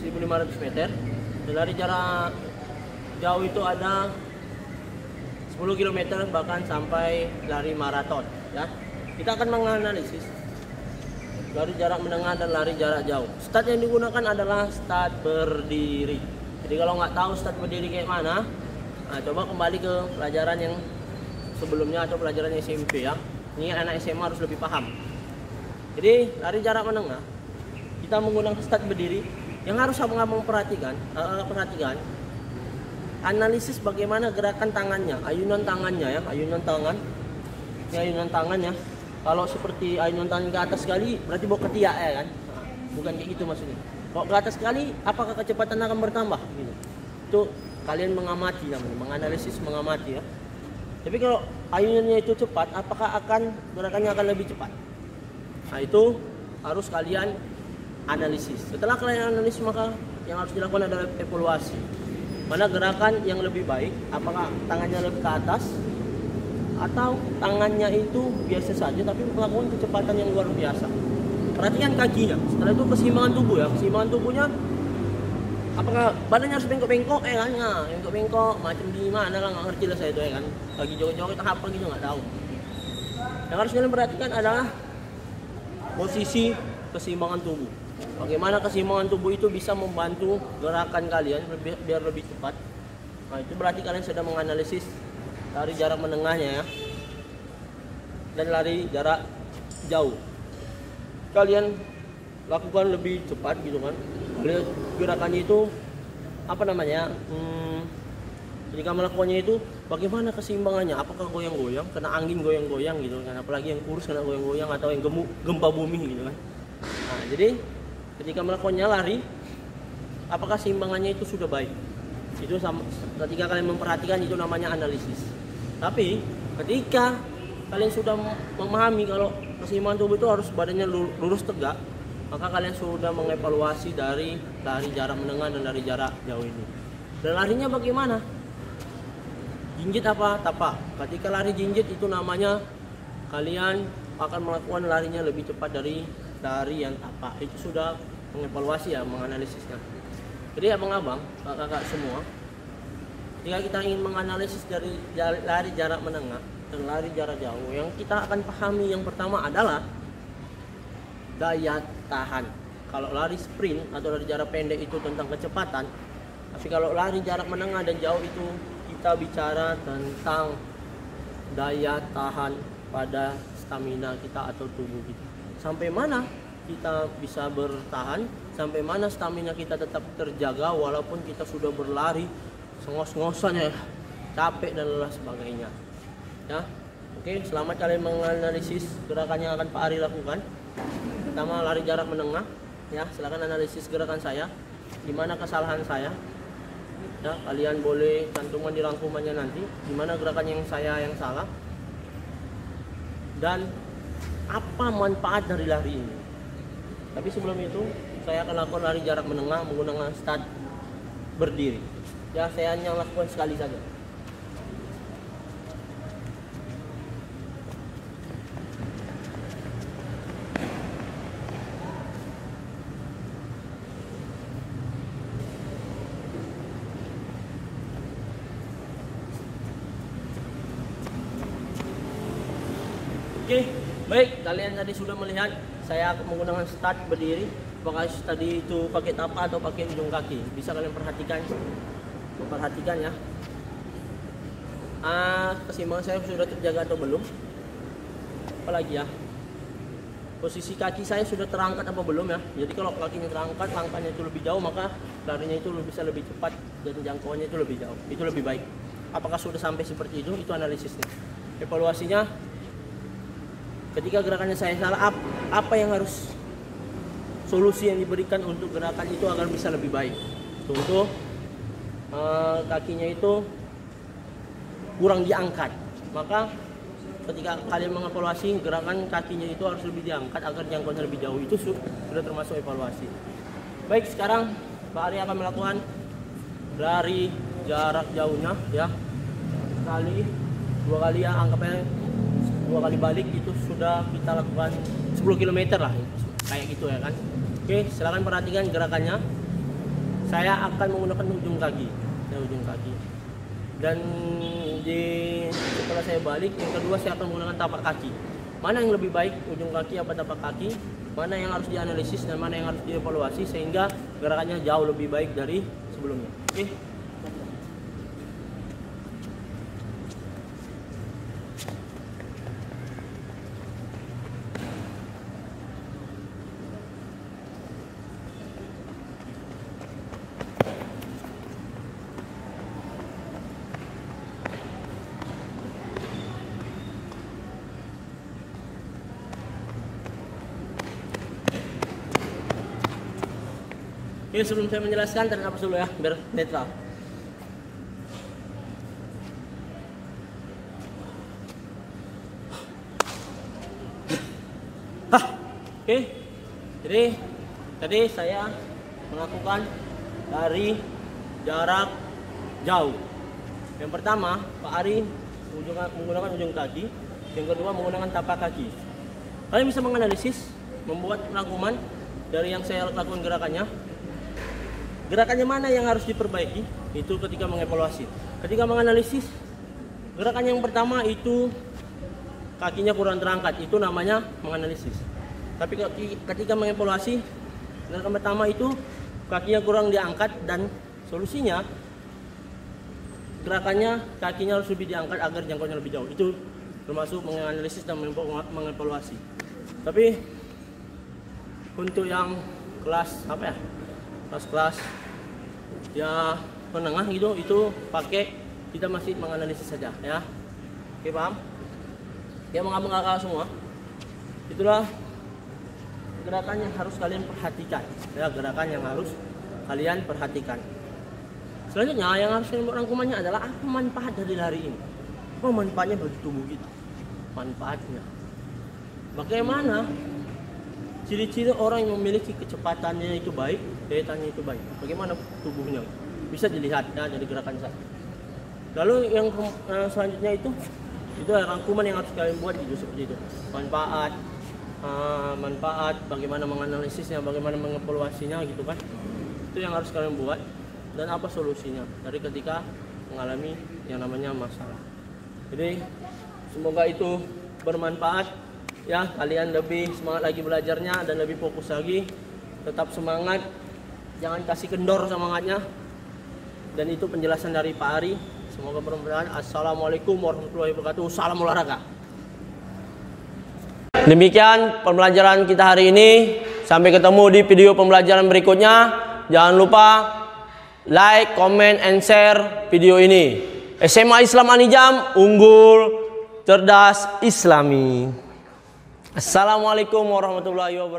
1500 meter. Dan lari jarak jauh itu ada 10 km bahkan sampai lari maraton ya. Kita akan menganalisis lari jarak menengah dan lari jarak jauh. Start yang digunakan adalah start berdiri. Jadi kalau nggak tahu start berdiri kayak mana, nah, coba kembali ke pelajaran yang sebelumnya atau pelajaran SMP ya. Ini anak SMA harus lebih paham. Jadi lari jarak menengah kita menggunakan start berdiri. Yang harus abang-abang perhatikan analisis bagaimana gerakan tangannya, ayunan tangannya ya, ayunan tangan. Ini ayunan tangan ya. Kalau seperti ayunan tangan ke atas sekali berarti bawa ketiak ya kan? Nah, bukan kayak gitu maksudnya. Kalau ke atas sekali apakah kecepatan akan bertambah gitu. Itu kalian mengamati namanya, menganalisis, mengamati ya. Tapi kalau ayunannya itu cepat, apakah gerakannya akan lebih cepat? Nah, itu harus kalian analisis. Setelah kalian analisis, maka yang harus dilakukan adalah evaluasi. Mana gerakan yang lebih baik? Apakah tangannya lebih ke atas atau tangannya itu biasa saja tapi melakukan kecepatan yang luar biasa? Perhatikan kakinya. Setelah itu keseimbangan tubuh ya. Keseimbangan tubuhnya, apakah badannya harus bengkok-bengkok kan? Nah, bengkok-bengkok macam di mana lah, nggak ngerti lah saya itu ya kan. Lagi joget-joget apa gitu nggak tahu. Yang harus kalian perhatikan adalah posisi keseimbangan tubuh. Bagaimana keseimbangan tubuh itu bisa membantu gerakan kalian biar lebih cepat. Nah, itu berarti kalian sudah menganalisis lari jarak menengahnya ya. Dan lari jarak jauh. Kalian lakukan lebih cepat gitu kan. Kalian gerakannya itu apa namanya? Jika melakukannya itu bagaimana keseimbangannya? Apakah goyang-goyang, kena angin goyang-goyang gitu kan? Apalagi yang kurus kena goyang-goyang atau yang gemuk gempa bumi gitu kan. Nah, jadi ketika melakukannya lari, apakah seimbangannya itu sudah baik? Itu sama, ketika kalian memperhatikan itu namanya analisis. Tapi ketika kalian sudah memahami kalau keseimbangan tubuh itu harus badannya lurus tegak, maka kalian sudah mengevaluasi dari lari jarak menengah dan lari jarak jauh ini. Dan larinya bagaimana? Jinjit apa tapak? Ketika lari jinjit itu namanya kalian akan melakukan larinya lebih cepat dari lari yang tapak. Itu sudah mengevaluasi ya, menganalisisnya. Jadi abang-abang, kakak-kakak semua, jika kita ingin menganalisis dari lari jarak menengah dan lari jarak jauh, yang kita akan pahami yang pertama adalah daya tahan. Kalau lari sprint atau lari jarak pendek itu tentang kecepatan, tapi kalau lari jarak menengah dan jauh itu kita bicara tentang daya tahan pada stamina kita atau tubuh kita. Sampai mana kita bisa bertahan, sampai mana stamina kita tetap terjaga walaupun kita sudah berlari sengos-ngosan ya, capek dan lelah sebagainya ya. Oke, selamat kalian menganalisis gerakan yang akan Pak Ari lakukan. Pertama lari jarak menengah ya, silakan analisis gerakan saya, di mana kesalahan saya ya. Kalian boleh cantumkan di rangkumannya nanti di mana gerakan yang saya yang salah dan apa manfaat dari lari ini. Tapi sebelum itu saya akan lakukan lari jarak menengah menggunakan start berdiri ya. Saya hanya lakukan sekali saja. Oke, baik, kalian tadi sudah melihat saya menggunakan start berdiri. Apakah tadi itu pakai tapak atau pakai ujung kaki? Bisa kalian perhatikan ya. Keseimbangan saya sudah terjaga atau belum? Apalagi ya, posisi kaki saya sudah terangkat apa belum ya? Jadi kalau kakinya terangkat, langkahnya itu lebih jauh, maka larinya itu bisa lebih cepat dan jangkauannya itu lebih jauh. Itu lebih baik. Apakah sudah sampai seperti itu? Itu analisisnya. Evaluasinya, ketika gerakannya saya salah, apa yang harus solusi yang diberikan untuk gerakan itu agar bisa lebih baik. Contoh, kakinya itu kurang diangkat, maka ketika kalian mengevaluasi gerakan kakinya itu harus lebih diangkat agar jangkauannya lebih jauh. Itu sudah termasuk evaluasi. Baik, sekarang Pak Ari akan melakukan lari jarak jauhnya ya. Dua kali ya, anggapnya 2 kali balik itu sudah kita lakukan 10 km lah, kayak gitu ya kan. Oke, silakan perhatikan gerakannya. saya akan menggunakan ujung kaki. Dan setelah saya balik, yang kedua saya akan menggunakan tapak kaki. Mana yang lebih baik, ujung kaki apa tapak kaki? Mana yang harus dianalisis dan mana yang harus dievaluasi sehingga gerakannya jauh lebih baik dari sebelumnya. Oke. Ini sebelum saya menjelaskan, tarik nafas dulu ya, biar netral. Oke, jadi tadi saya melakukan dari jarak jauh. Yang pertama, Pak Ari menggunakan ujung kaki. Yang kedua, menggunakan tapak kaki. Kalian bisa menganalisis, membuat rangkuman dari yang saya lakukan gerakannya. Gerakannya mana yang harus diperbaiki? Itu ketika mengevaluasi. Ketika menganalisis, gerakan yang pertama itu kakinya kurang terangkat. Itu namanya menganalisis. Tapi ketika mengevaluasi, gerakan pertama itu kakinya kurang diangkat dan solusinya gerakannya kakinya harus lebih diangkat agar jangkauannya lebih jauh. Itu termasuk menganalisis dan mengevaluasi. Tapi untuk yang kelas apa ya? Kelas ya menengah gitu, itu pakai kita masih menganalisis saja ya. Oke, paham? Ya, mengabang-abang semua. Itulah gerakan yang harus kalian perhatikan ya, gerakan yang harus kalian perhatikan. Selanjutnya yang harus kalian buat rangkumannya adalah apa manfaat dari lari ini, apa manfaatnya bagi tubuh kita, manfaatnya bagaimana, ciri-ciri orang yang memiliki kecepatannya itu baik, daya tahannya itu baik, bagaimana tubuhnya bisa dilihat ya dari gerakan saya. Lalu yang selanjutnya itu rangkuman yang harus kalian buat itu seperti itu, manfaat, bagaimana menganalisisnya, bagaimana mengevaluasinya gitu kan. Itu yang harus kalian buat dan apa solusinya dari ketika mengalami yang namanya masalah. Jadi semoga itu bermanfaat ya, kalian lebih semangat lagi belajarnya dan lebih fokus lagi. Tetap semangat, jangan kasih kendor semangatnya. Dan itu penjelasan dari Pak Ari. Semoga bermanfaat. Assalamualaikum warahmatullahi wabarakatuh. Salam olahraga. Demikian pembelajaran kita hari ini. Sampai ketemu di video pembelajaran berikutnya. Jangan lupa like, comment, and share video ini. SMA Islam Anijam, unggul, cerdas, Islami. Assalamualaikum warahmatullahi wabarakatuh.